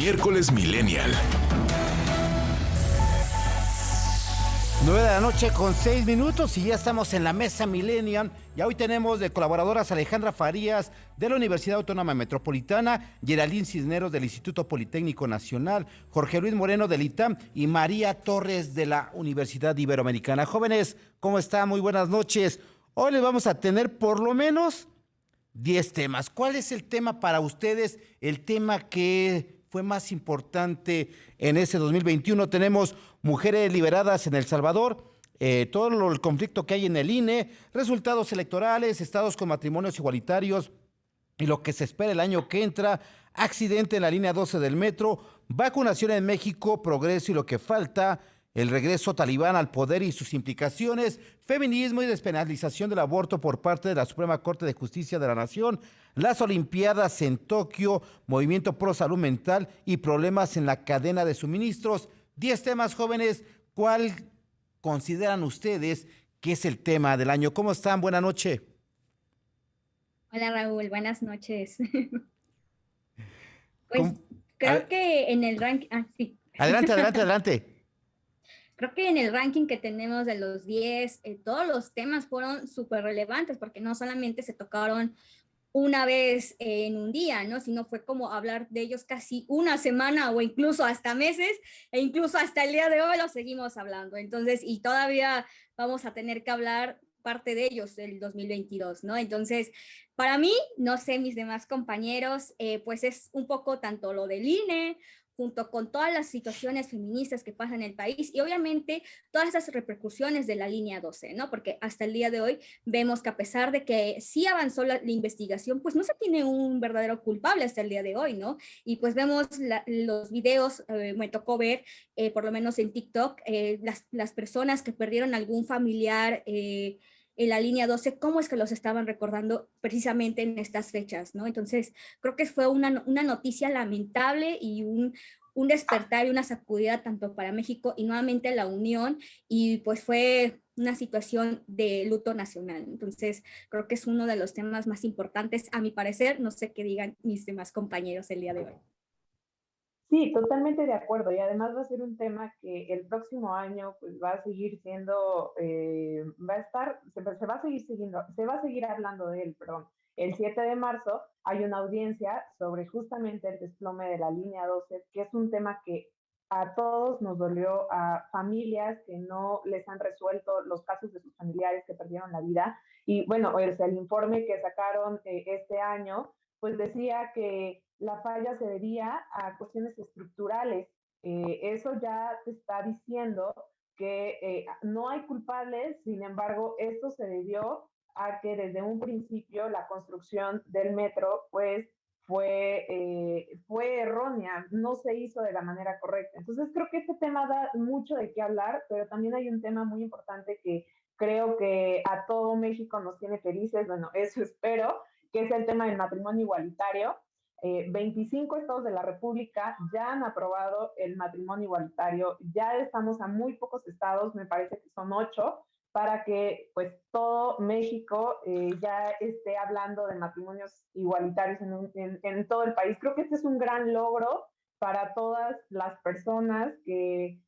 Miércoles Millennial. 9:06 y ya estamos en la mesa Millennial. Ya hoy tenemos de colaboradoras Alejandra Farías de la Universidad Autónoma Metropolitana, Geraldine Cisneros del Instituto Politécnico Nacional, Jorge Luis Moreno del ITAM y María Torres de la Universidad Iberoamericana. Jóvenes, ¿cómo están? Muy buenas noches. Hoy les vamos a tener por lo menos 10 temas. ¿Cuál es el tema para ustedes? El tema que fue más importante en ese 2021. Tenemos mujeres liberadas en El Salvador, todo el conflicto que hay en el INE, resultados electorales, estados con matrimonios igualitarios y lo que se espera el año que entra, accidente en la línea 12 del metro, vacunación en México, progreso y lo que falta, el regreso talibán al poder y sus implicaciones, feminismo y despenalización del aborto por parte de la Suprema Corte de Justicia de la Nación, las Olimpiadas en Tokio, movimiento pro salud mental y problemas en la cadena de suministros. 10 temas, jóvenes. ¿Cuál consideran ustedes que es el tema del año? ¿Cómo están? Buenas noches. Hola Raúl, buenas noches. Pues ¿Cómo? creo que en el ranking, sí. Adelante. Creo que en el ranking que tenemos de los 10, todos los temas fueron súper relevantes porque no solamente se tocaron una vez en un día, ¿no? Sino fue como hablar de ellos casi una semana o incluso hasta meses e incluso hasta el día de hoy lo seguimos hablando. Entonces, y todavía vamos a tener que hablar parte de ellos del 2022, ¿no? Entonces, para mí, no sé, mis demás compañeros, pues es un poco tanto lo del INE, junto con todas las situaciones feministas que pasan en el país y obviamente todas esas repercusiones de la línea 12, ¿no? Porque hasta el día de hoy vemos que a pesar de que sí avanzó la investigación, pues no se tiene un verdadero culpable hasta el día de hoy, ¿no? Y pues vemos los videos, me tocó ver, por lo menos en TikTok, las personas que perdieron algún familiar en la línea 12, cómo es que los estaban recordando precisamente en estas fechas, ¿no? Entonces, creo que fue una noticia lamentable y un despertar y una sacudida tanto para México y nuevamente la Unión, y pues fue una situación de luto nacional. Entonces, creo que es uno de los temas más importantes, a mi parecer. No sé qué digan mis demás compañeros el día de hoy. Sí, totalmente de acuerdo. Y además va a ser un tema que el próximo año pues va a seguir siendo, va a estar, se va a seguir siguiendo, se va a seguir hablando de él, perdón. El 7 de marzo hay una audiencia sobre justamente el desplome de la línea 12, que es un tema que a todos nos dolió, a familias que no les han resuelto los casos de sus familiares que perdieron la vida. Y bueno, el informe que sacaron este año, pues decía que la falla se debía a cuestiones estructurales. Eso ya te está diciendo que no hay culpables, sin embargo, esto se debió a que desde un principio la construcción del metro pues fue errónea, no se hizo de la manera correcta. Entonces creo que este tema da mucho de qué hablar, pero también hay un tema muy importante que creo que a todo México nos tiene felices, bueno, eso espero, que es el tema del matrimonio igualitario. 25 estados de la República ya han aprobado el matrimonio igualitario, ya estamos a muy pocos estados, me parece que son 8, para que pues todo México ya esté hablando de matrimonios igualitarios en todo el país. Creo que este es un gran logro para todas las personas que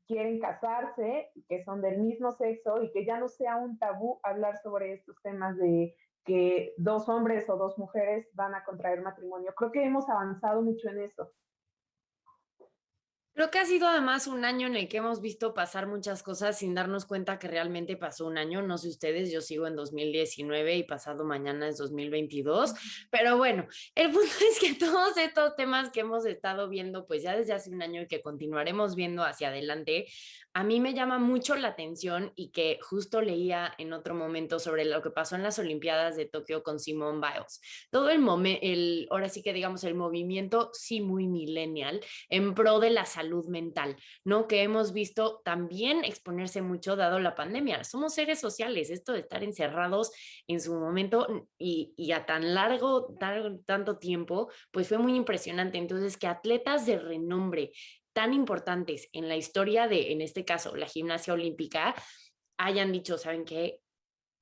quieren casarse, que son del mismo sexo y que ya no sea un tabú hablar sobre estos temas de que 2 hombres o 2 mujeres van a contraer matrimonio. Creo que hemos avanzado mucho en eso. Creo que ha sido además un año en el que hemos visto pasar muchas cosas sin darnos cuenta que realmente pasó un año. No sé ustedes, yo sigo en 2019 y pasado mañana es 2022. Pero bueno, el punto es que todos estos temas que hemos estado viendo pues ya desde hace un año y que continuaremos viendo hacia adelante, a mí me llama mucho la atención y que justo leía en otro momento sobre lo que pasó en las Olimpiadas de Tokio con Simone Biles. Todo ahora sí que digamos el movimiento sí muy millennial en pro de la salud mental, ¿no? Que hemos visto también exponerse mucho dado la pandemia. Somos seres sociales, esto de estar encerrados en su momento y a tanto tiempo, pues fue muy impresionante. Entonces, que atletas de renombre tan importantes en la historia de, en este caso, la gimnasia olímpica, hayan dicho, ¿saben qué?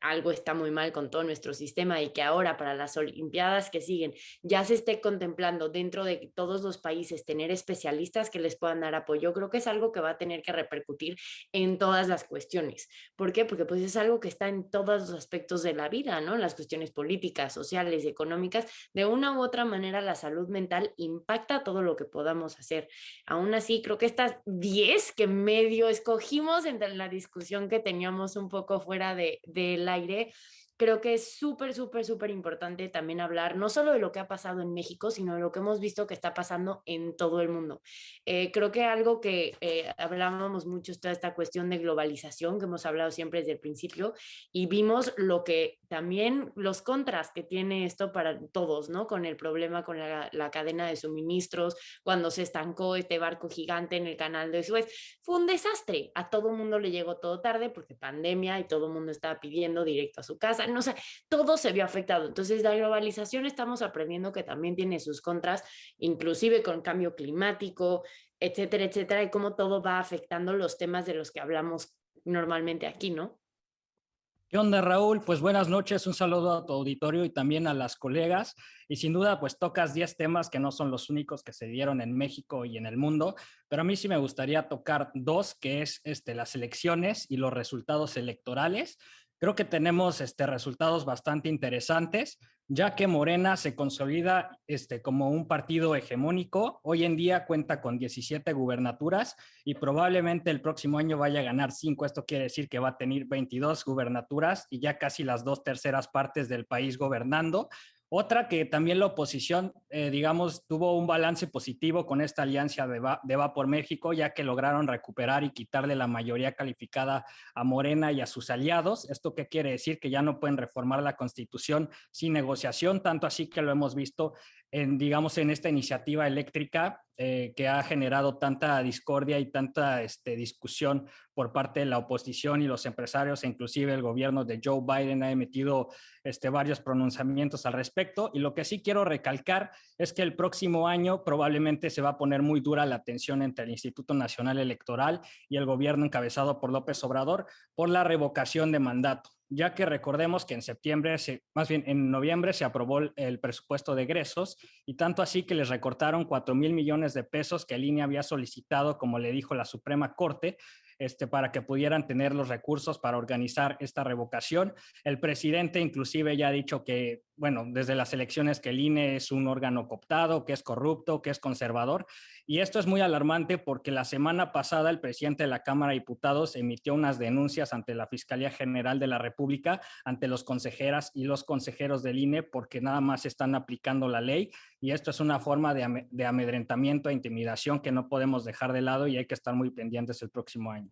algo está muy mal con todo nuestro sistema y que ahora para las Olimpiadas que siguen ya se esté contemplando dentro de todos los países tener especialistas que les puedan dar apoyo, creo que es algo que va a tener que repercutir en todas las cuestiones. ¿Por qué? Porque pues es algo que está en todos los aspectos de la vida, ¿no? Las cuestiones políticas, sociales, económicas, de una u otra manera la salud mental impacta todo lo que podamos hacer. Aún así, creo que estas 10 que medio escogimos entre la discusión que teníamos un poco fuera del aire, creo que es súper, súper, súper importante también hablar no solo de lo que ha pasado en México, sino de lo que hemos visto que está pasando en todo el mundo. Creo que algo que hablábamos mucho es toda esta cuestión de globalización que hemos hablado siempre desde el principio y vimos lo que también los contras que tiene esto para todos, ¿no? Con el problema con la cadena de suministros, cuando se estancó este barco gigante en el canal de Suez, fue un desastre. A todo mundo le llegó todo tarde porque pandemia y todo el mundo estaba pidiendo directo a su casa. No sé, todo se vio afectado. Entonces, la globalización estamos aprendiendo que también tiene sus contras, inclusive con cambio climático, etcétera, etcétera, y cómo todo va afectando los temas de los que hablamos normalmente aquí, ¿no? ¿Qué onda, Raúl? Pues buenas noches, un saludo a tu auditorio y también a las colegas. Y sin duda, pues tocas 10 temas que no son los únicos que se dieron en México y en el mundo, pero a mí sí me gustaría tocar dos, que es las elecciones y los resultados electorales. Creo que tenemos resultados bastante interesantes, ya que Morena se consolida como un partido hegemónico. Hoy en día cuenta con 17 gubernaturas y probablemente el próximo año vaya a ganar 5. Esto quiere decir que va a tener 22 gubernaturas y ya casi las 2/3 partes del país gobernando. Otra que también la oposición, digamos, tuvo un balance positivo con esta alianza de Va por México, ya que lograron recuperar y quitarle la mayoría calificada a Morena y a sus aliados. ¿Esto qué quiere decir? Que ya no pueden reformar la Constitución sin negociación, tanto así que lo hemos visto digamos, en esta iniciativa eléctrica que ha generado tanta discordia y tanta discusión por parte de la oposición y los empresarios, e inclusive el gobierno de Joe Biden ha emitido varios pronunciamientos al respecto. Y lo que sí quiero recalcar es que el próximo año probablemente se va a poner muy dura la tensión entre el Instituto Nacional Electoral y el gobierno encabezado por López Obrador por la revocación de mandato, ya que recordemos que en septiembre, más bien en noviembre, se aprobó el presupuesto de egresos y tanto así que les recortaron 4,000 millones de pesos que el INE había solicitado, como le dijo la Suprema Corte, para que pudieran tener los recursos para organizar esta revocación. El presidente inclusive ya ha dicho que, bueno, desde las elecciones que el INE es un órgano cooptado, que es corrupto, que es conservador. Y esto es muy alarmante porque la semana pasada el presidente de la Cámara de Diputados emitió unas denuncias ante la Fiscalía General de la República, ante los consejeras y los consejeros del INE, porque nada más están aplicando la ley. Y esto es una forma de amedrentamiento e intimidación que no podemos dejar de lado y hay que estar muy pendientes el próximo año.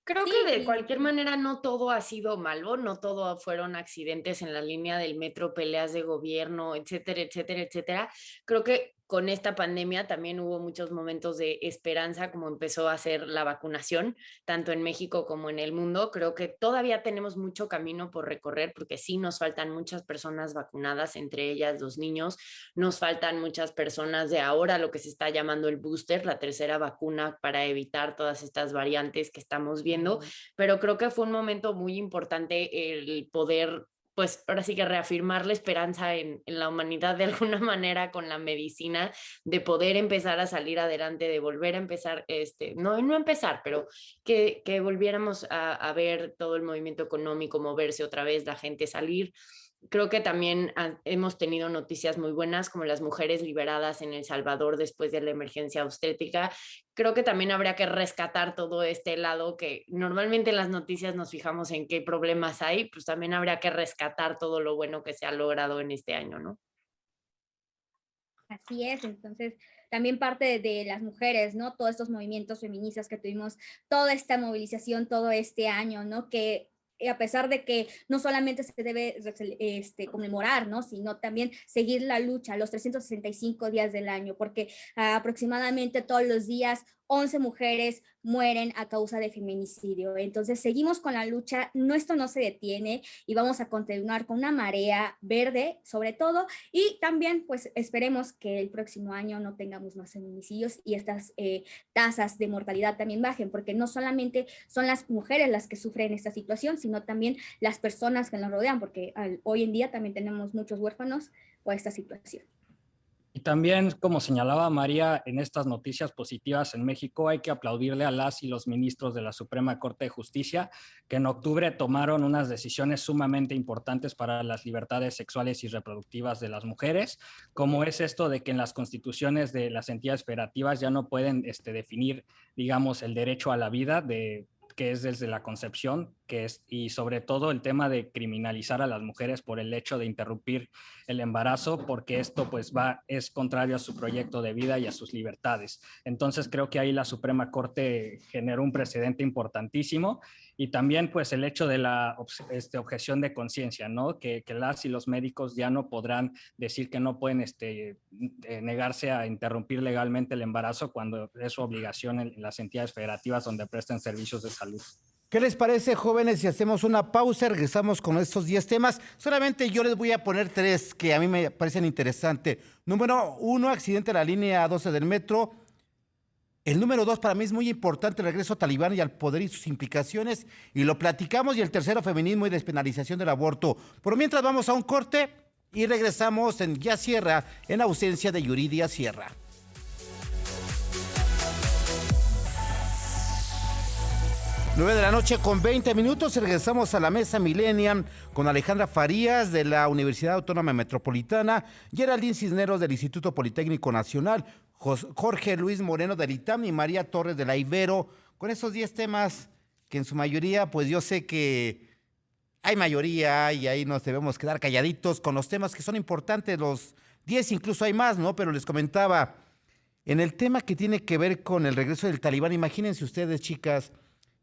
Creo que de cualquier manera no todo ha sido malo, no todo fueron accidentes en la línea del metro, peleas de gobierno, etcétera, etcétera, etcétera. Creo que con esta pandemia también hubo muchos momentos de esperanza, como empezó a ser la vacunación, tanto en México como en el mundo. Creo que todavía tenemos mucho camino por recorrer, porque sí nos faltan muchas personas vacunadas, entre ellas los niños. Nos faltan muchas personas de ahora lo que se está llamando el booster, la tercera vacuna para evitar todas estas variantes que estamos viendo, pero creo que fue un momento muy importante el poder, pues ahora sí que reafirmar la esperanza en la humanidad de alguna manera con la medicina, de poder empezar a salir adelante, de volver a empezar, no empezar, pero que volviéramos a ver todo el movimiento económico moverse otra vez, la gente salir. Creo que también hemos tenido noticias muy buenas, como las mujeres liberadas en El Salvador después de la emergencia obstétrica. Creo que también habría que rescatar todo este lado que normalmente en las noticias nos fijamos en qué problemas hay, pues también habría que rescatar todo lo bueno que se ha logrado en este año, ¿no? Así es, entonces también parte de las mujeres, ¿no? Todos estos movimientos feministas que tuvimos, toda esta movilización todo este año, ¿no? Que a pesar de que no solamente se debe conmemorar, ¿no? Sino también seguir la lucha los 365 días del año, porque aproximadamente todos los días 11 mujeres mueren a causa de feminicidio. Entonces seguimos con la lucha, esto no se detiene y vamos a continuar con una marea verde sobre todo, y también pues esperemos que el próximo año no tengamos más feminicidios y estas tasas de mortalidad también bajen, porque no solamente son las mujeres las que sufren esta situación, sino también las personas que nos rodean, porque hoy en día también tenemos muchos huérfanos por esta situación. Y también, como señalaba María, en estas noticias positivas en México hay que aplaudirle a las y los ministros de la Suprema Corte de Justicia, que en octubre tomaron unas decisiones sumamente importantes para las libertades sexuales y reproductivas de las mujeres, como es esto de que en las constituciones de las entidades federativas ya no pueden definir, digamos, el derecho a la vida que es desde la concepción, y sobre todo el tema de criminalizar a las mujeres por el hecho de interrumpir el embarazo, porque esto pues es contrario a su proyecto de vida y a sus libertades. Entonces creo que ahí la Suprema Corte generó un precedente importantísimo, y también pues el hecho de la objeción de conciencia, ¿no? Que las y los médicos ya no podrán decir que no pueden negarse a interrumpir legalmente el embarazo cuando es su obligación en las entidades federativas donde prestan servicios de salud. ¿Qué les parece, jóvenes, si hacemos una pausa? Regresamos con estos 10 temas. Solamente yo les voy a poner 3 que a mí me parecen interesantes. Número 1, accidente de la línea 12 del metro. El número 2, para mí es muy importante, el regreso talibán y al poder y sus implicaciones. Y lo platicamos. Y el tercero, feminismo y despenalización del aborto. Por mientras vamos a un corte y regresamos en Ya Sierra, en ausencia de Yuridia Sierra. 9 de la noche con 20 minutos, regresamos a la mesa Millennium con Alejandra Farías de la Universidad Autónoma Metropolitana, Geraldine Cisneros del Instituto Politécnico Nacional, Jorge Luis Moreno del ITAM y María Torres de la Ibero, con esos 10 temas que en su mayoría, pues yo sé que hay mayoría y ahí nos debemos quedar calladitos con los temas que son importantes, los 10 incluso hay más, ¿no? Pero les comentaba, en el tema que tiene que ver con el regreso del talibán, imagínense ustedes, chicas,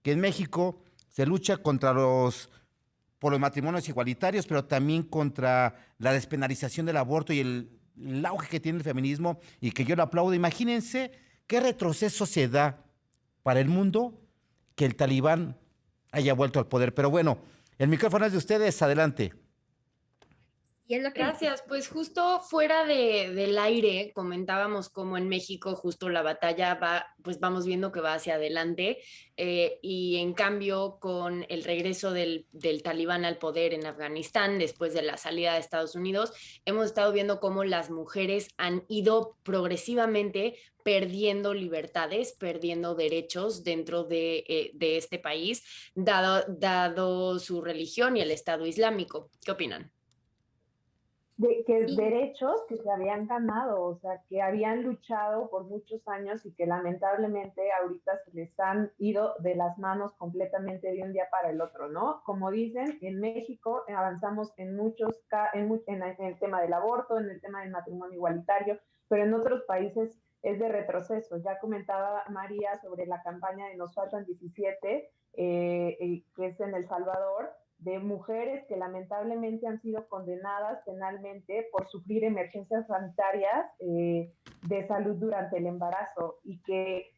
que en México se lucha por los matrimonios igualitarios, pero también contra la despenalización del aborto y el auge que tiene el feminismo, y que yo lo aplaudo. Imagínense qué retroceso se da para el mundo que el talibán haya vuelto al poder. Pero bueno, el micrófono es de ustedes, adelante. Y es lo que... Gracias, pues justo fuera del aire comentábamos cómo en México justo la batalla pues vamos viendo que va hacia adelante, y en cambio con el regreso del talibán al poder en Afganistán después de la salida de Estados Unidos, hemos estado viendo cómo las mujeres han ido progresivamente perdiendo libertades, perdiendo derechos dentro de este país, dado su religión y el Estado Islámico. ¿Qué opinan? Que derechos que se habían ganado, o sea, que habían luchado por muchos años y que lamentablemente ahorita se les han ido de las manos completamente de un día para el otro, ¿no? Como dicen, en México avanzamos en el tema del aborto, en el tema del matrimonio igualitario, pero en otros países es de retroceso. Ya comentaba María sobre la campaña de Nos Faltan 17, que es en El Salvador, de mujeres que lamentablemente han sido condenadas penalmente por sufrir emergencias sanitarias de salud durante el embarazo, y que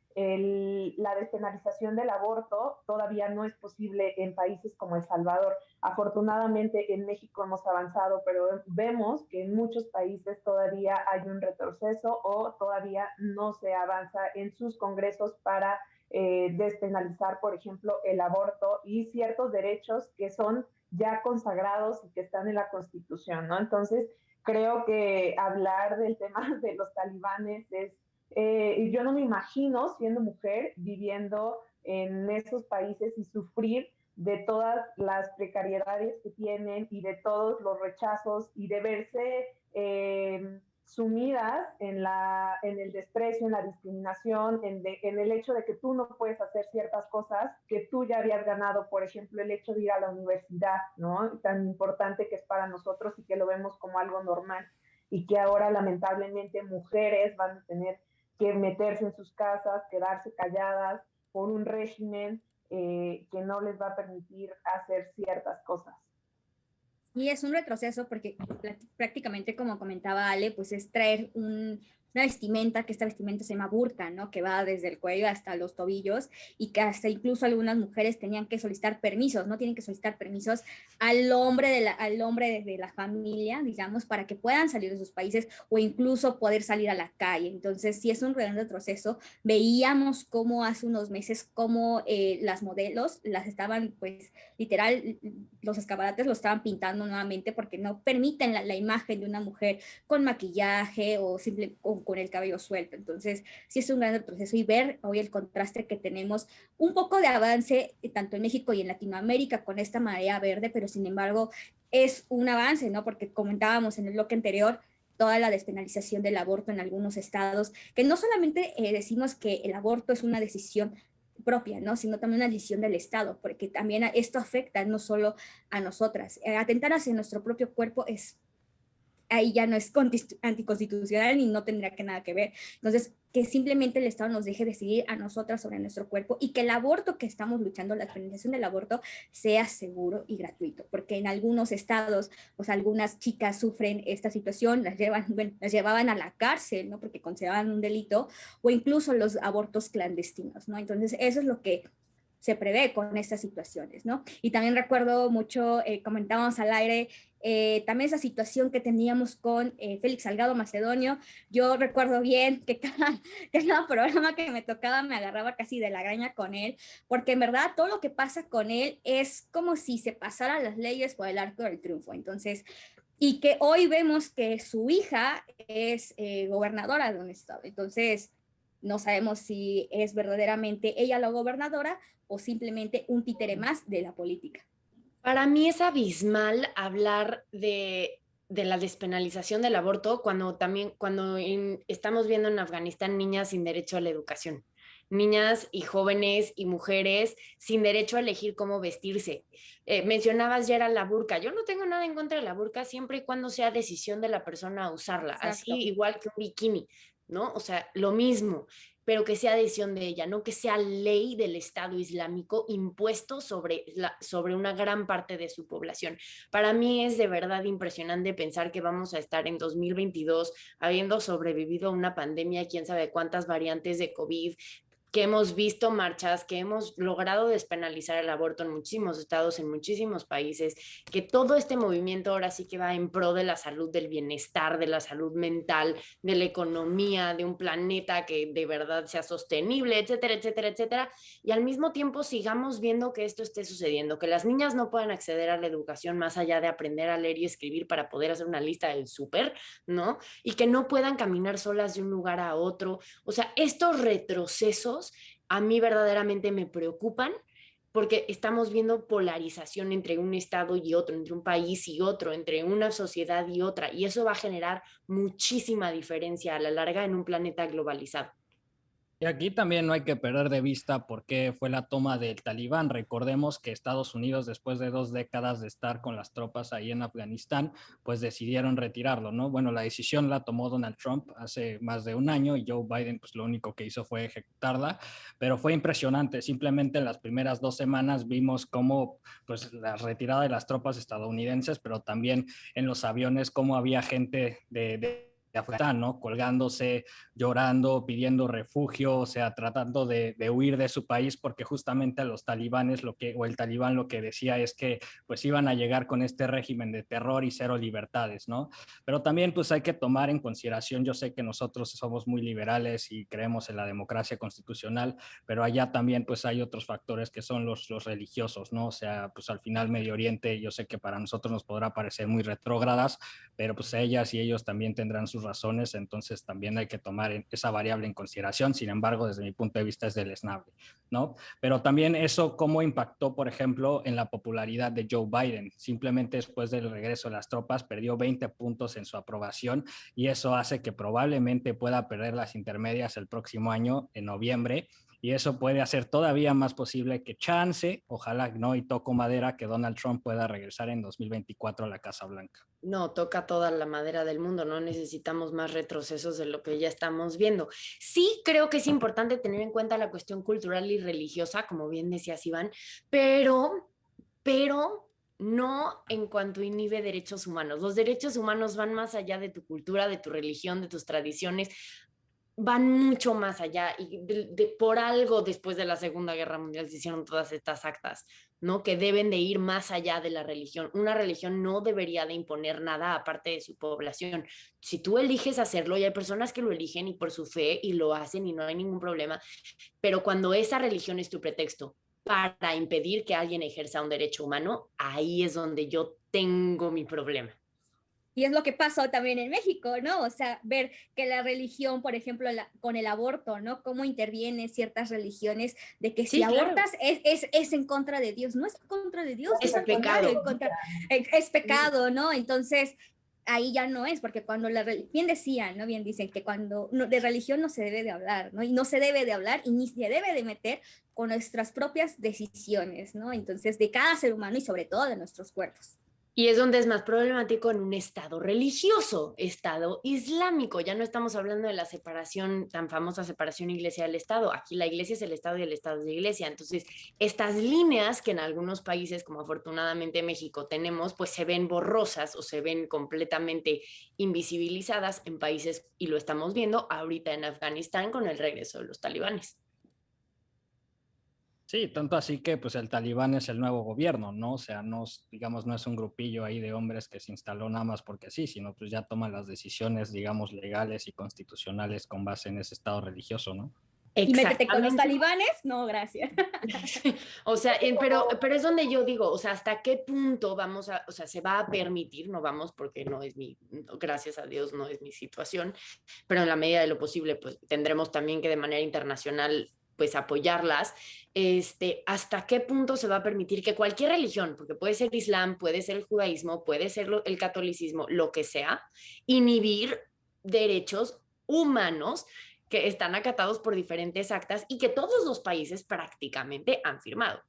la despenalización del aborto todavía no es posible en países como El Salvador. Afortunadamente en México hemos avanzado, pero vemos que en muchos países todavía hay un retroceso o todavía no se avanza en sus congresos para despenalizar, por ejemplo, el aborto y ciertos derechos que son ya consagrados y que están en la Constitución, ¿no? Entonces, creo que hablar del tema de los talibanes es, yo no me imagino siendo mujer viviendo en esos países y sufrir de todas las precariedades que tienen y de todos los rechazos y de verse sumidas en el desprecio, en la discriminación, en el hecho de que tú no puedes hacer ciertas cosas que tú ya habías ganado, por ejemplo, el hecho de ir a la universidad, ¿no? Tan importante que es para nosotros y que lo vemos como algo normal, y que ahora lamentablemente mujeres van a tener que meterse en sus casas, quedarse calladas por un régimen que no les va a permitir hacer ciertas cosas. Y es un retroceso porque prácticamente, como comentaba Ale, pues es traer una vestimenta, que esta vestimenta se llama burka, ¿no? Que va desde el cuello hasta los tobillos y que hasta incluso algunas mujeres tenían que solicitar permisos, ¿no? Tienen que solicitar permisos al hombre de la familia, digamos, para que puedan salir de sus países o incluso poder salir a la calle. Entonces, sí es un gran retroceso. Veíamos cómo hace unos meses, cómo las modelos las estaban, pues, literal, los escaparates lo estaban pintando nuevamente porque no permiten la imagen de una mujer con maquillaje o simple con el cabello suelto. Entonces, sí es un gran proceso y ver hoy el contraste que tenemos, un poco de avance tanto en México y en Latinoamérica con esta marea verde, pero sin embargo es un avance, ¿no? Porque comentábamos en el bloque anterior, toda la despenalización del aborto en algunos estados, que no solamente decimos que el aborto es una decisión propia, ¿no? Sino también una decisión del Estado, porque también esto afecta no solo a nosotras. Atentar hacia nuestro propio cuerpo es ahí ya no es anticonstitucional ni no tendría que nada que ver. Entonces, que simplemente el Estado nos deje decidir a nosotras sobre nuestro cuerpo y que el aborto que estamos luchando, la penalización del aborto, sea seguro y gratuito, porque en algunos estados, pues algunas chicas sufren esta situación, las llevaban a la cárcel, ¿no? Porque consideraban un delito, o incluso los abortos clandestinos, ¿no? Entonces, eso es lo que se prevé con estas situaciones, ¿no? Y también recuerdo mucho, comentábamos al aire, también esa situación que teníamos con Félix Salgado Macedonio. Yo recuerdo bien que cada programa que me tocaba me agarraba casi de la graña con él, porque en verdad todo lo que pasa con él es como si se pasaran las leyes por el arco del triunfo. Entonces, y que hoy vemos que su hija es gobernadora de un estado. Entonces, no sabemos si es verdaderamente ella la gobernadora o simplemente un títere más de la política. Para mí es abismal hablar de la despenalización del aborto cuando estamos viendo en Afganistán niñas sin derecho a la educación, niñas y jóvenes y mujeres sin derecho a elegir cómo vestirse. Mencionabas ya era la burka. Yo no tengo nada en contra de la burka siempre y cuando sea decisión de la persona usarla, Exacto. así igual que un bikini, ¿no? O sea, lo mismo, pero que sea decisión de ella, no que sea ley del Estado Islámico impuesto sobre una gran parte de su población. Para mí es de verdad impresionante pensar que vamos a estar en 2022 habiendo sobrevivido a una pandemia, quién sabe cuántas variantes de COVID, que hemos visto marchas, que hemos logrado despenalizar el aborto en muchísimos estados, en muchísimos países, que todo este movimiento ahora sí que va en pro de la salud, del bienestar, de la salud mental, de la economía, de un planeta que de verdad sea sostenible, etcétera, etcétera, etcétera. Y al mismo tiempo sigamos viendo que esto esté sucediendo, que las niñas no puedan acceder a la educación más allá de aprender a leer y escribir para poder hacer una lista del súper, ¿no? Y que no puedan caminar solas de un lugar a otro. O sea, estos retrocesos a mí verdaderamente me preocupan porque estamos viendo polarización entre un estado y otro, entre un país y otro, entre una sociedad y otra, y eso va a generar muchísima diferencia a la larga en un planeta globalizado. Y aquí también no hay que perder de vista por qué fue la toma del Talibán. Recordemos que Estados Unidos, después de 2 décadas de estar con las tropas ahí en Afganistán, pues decidieron retirarlo, ¿no? Bueno, la decisión la tomó Donald Trump hace más de un año y Joe Biden, pues lo único que hizo fue ejecutarla, pero fue impresionante. Simplemente en las primeras 2 semanas vimos cómo, pues, la retirada de las tropas estadounidenses, pero también en los aviones, cómo había gente de Afganistán, ¿no? Colgándose, llorando, pidiendo refugio, o sea, tratando de huir de su país porque justamente a los talibanes o el talibán lo que decía es que pues iban a llegar con este régimen de terror y cero libertades, ¿no? Pero también pues hay que tomar en consideración, yo sé que nosotros somos muy liberales y creemos en la democracia constitucional, pero allá también pues hay otros factores que son los religiosos, ¿no? O sea, pues al final Medio Oriente, yo sé que para nosotros nos podrá parecer muy retrógradas, pero pues ellas y ellos también tendrán sus razones, entonces también hay que tomar esa variable en consideración. Sin embargo, desde mi punto de vista es deleznable, ¿no? Pero también eso cómo impactó, por ejemplo, en la popularidad de Joe Biden. Simplemente después del regreso de las tropas perdió 20 puntos en su aprobación y eso hace que probablemente pueda perder las intermedias el próximo año, en noviembre, y eso puede hacer todavía más posible que chance, ojalá no, y toco madera, que Donald Trump pueda regresar en 2024 a la Casa Blanca. No, toca toda la madera del mundo, no necesitamos más retrocesos de lo que ya estamos viendo. Sí creo que es importante tener en cuenta la cuestión cultural y religiosa, como bien decías, Iván, pero no en cuanto inhibe derechos humanos. Los derechos humanos van más allá de tu cultura, de tu religión, de tus tradiciones, van mucho más allá y por algo después de la Segunda Guerra Mundial se hicieron todas estas actas, ¿no? Que deben de ir más allá de la religión. Una religión no debería de imponer nada aparte de su población. Si tú eliges hacerlo, y hay personas que lo eligen y por su fe y lo hacen y no hay ningún problema, pero cuando esa religión es tu pretexto para impedir que alguien ejerza un derecho humano, ahí es donde yo tengo mi problema. Y es lo que pasó también en México, ¿no? O sea, ver que la religión, por ejemplo, con el aborto, ¿no? Cómo intervienen ciertas religiones de que si abortas es en contra de Dios. No es en contra de Dios, es pecado. Es pecado, ¿no? Entonces, ahí ya no es, porque cuando bien decían, ¿no? Bien dicen que cuando de religión no se debe de hablar, ¿no? Y no se debe de hablar y ni se debe de meter con nuestras propias decisiones, ¿no? Entonces, de cada ser humano y sobre todo de nuestros cuerpos. Y es donde es más problemático en un estado religioso, estado islámico. Ya no estamos hablando de la separación, tan famosa separación iglesia del Estado. Aquí la iglesia es el Estado y el Estado es la iglesia. Entonces, estas líneas que en algunos países, como afortunadamente México tenemos, pues se ven borrosas o se ven completamente invisibilizadas en países, y lo estamos viendo ahorita en Afganistán con el regreso de los talibanes. Sí, tanto así que pues el Talibán es el nuevo gobierno, ¿no? O sea, no, digamos, no es un grupillo ahí de hombres que se instaló nada más porque sí, sino pues ya toma las decisiones, digamos, legales y constitucionales con base en ese estado religioso, ¿no? Y métete con los talibanes, no, gracias. O sea, pero es donde yo digo, o sea, ¿hasta qué punto vamos a, o sea, se va a permitir? No vamos porque no es gracias a Dios no es mi situación, pero en la medida de lo posible, pues tendremos también que de manera internacional pues apoyarlas, hasta qué punto se va a permitir que cualquier religión, porque puede ser Islam, puede ser el judaísmo, puede ser el catolicismo, lo que sea, inhibir derechos humanos que están acatados por diferentes actas y que todos los países prácticamente han firmado.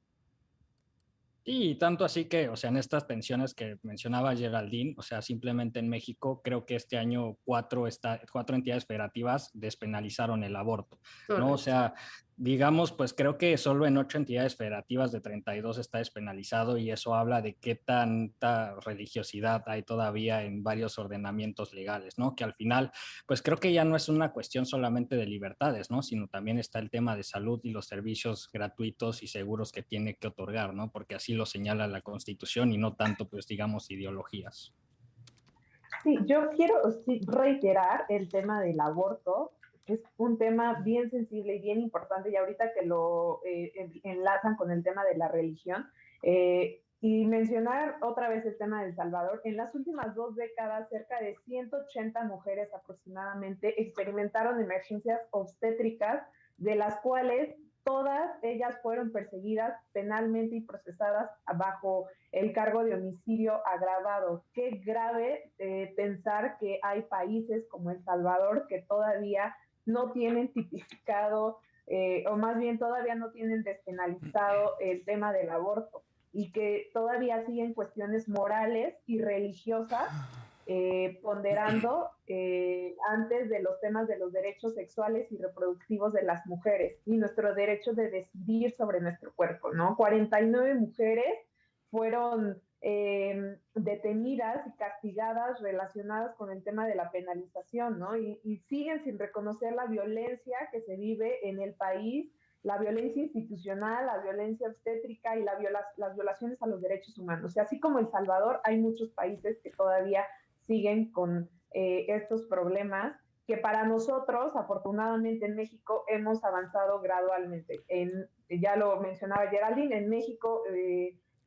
Y tanto así que, o sea, en estas pensiones que mencionaba Geraldine, o sea, simplemente en México, creo que este año cuatro entidades federativas despenalizaron el aborto, ¿no? O sea, digamos, pues creo que solo en 8 entidades federativas de 32 está despenalizado y eso habla de qué tanta religiosidad hay todavía en varios ordenamientos legales, ¿no? Que al final, pues creo que ya no es una cuestión solamente de libertades, ¿no? Sino también está el tema de salud y los servicios gratuitos y seguros que tiene que otorgar, ¿no? Porque así lo señala la Constitución y no tanto, pues digamos, ideologías. Sí, yo quiero reiterar el tema del aborto, que es un tema bien sensible y bien importante, y ahorita que lo enlazan con el tema de la religión, y mencionar otra vez el tema de El Salvador. En las últimas 2 décadas, cerca de 180 mujeres aproximadamente experimentaron emergencias obstétricas, de las cuales todas ellas fueron perseguidas penalmente y procesadas bajo el cargo de homicidio agravado. Qué grave pensar que hay países como El Salvador que todavía no tienen tipificado, o más bien todavía no tienen despenalizado el tema del aborto, y que todavía siguen cuestiones morales y religiosas ponderando antes de los temas de los derechos sexuales y reproductivos de las mujeres y nuestro derecho de decidir sobre nuestro cuerpo, ¿no? 49 mujeres fueron detenidas y castigadas relacionadas con el tema de la penalización, ¿no? Y siguen sin reconocer la violencia que se vive en el país, la violencia institucional, la violencia obstétrica y las violaciones a los derechos humanos. Y así como El Salvador, hay muchos países que todavía siguen con estos problemas, que para nosotros, afortunadamente en México, hemos avanzado gradualmente. Ya lo mencionaba Geraldine, en México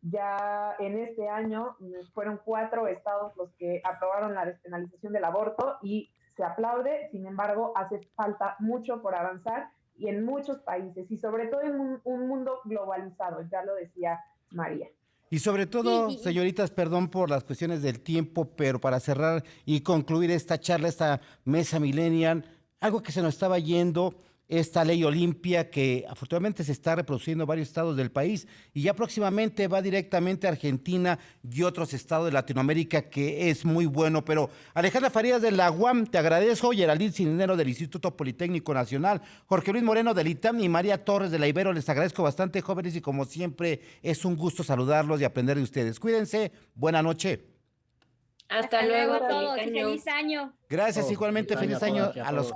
ya en este año fueron 4 estados los que aprobaron la despenalización del aborto y se aplaude. Sin embargo, hace falta mucho por avanzar y en muchos países, y sobre todo en un mundo globalizado, ya lo decía María. Y sobre todo, señoritas, perdón por las cuestiones del tiempo, pero para cerrar y concluir esta charla, esta mesa millennial, algo que se nos estaba yendo, esta ley Olimpia que afortunadamente se está reproduciendo en varios estados del país y ya próximamente va directamente a Argentina y otros estados de Latinoamérica, que es muy bueno. Pero Alejandra Farías de la UAM, te agradezco, Geraldine Cisneros del Instituto Politécnico Nacional, Jorge Luis Moreno del ITAM y María Torres de la Ibero, les agradezco bastante, jóvenes, y como siempre es un gusto saludarlos y aprender de ustedes. Cuídense, buena noche. Hasta luego todos, feliz año. feliz año. Gracias, igualmente, feliz año a los...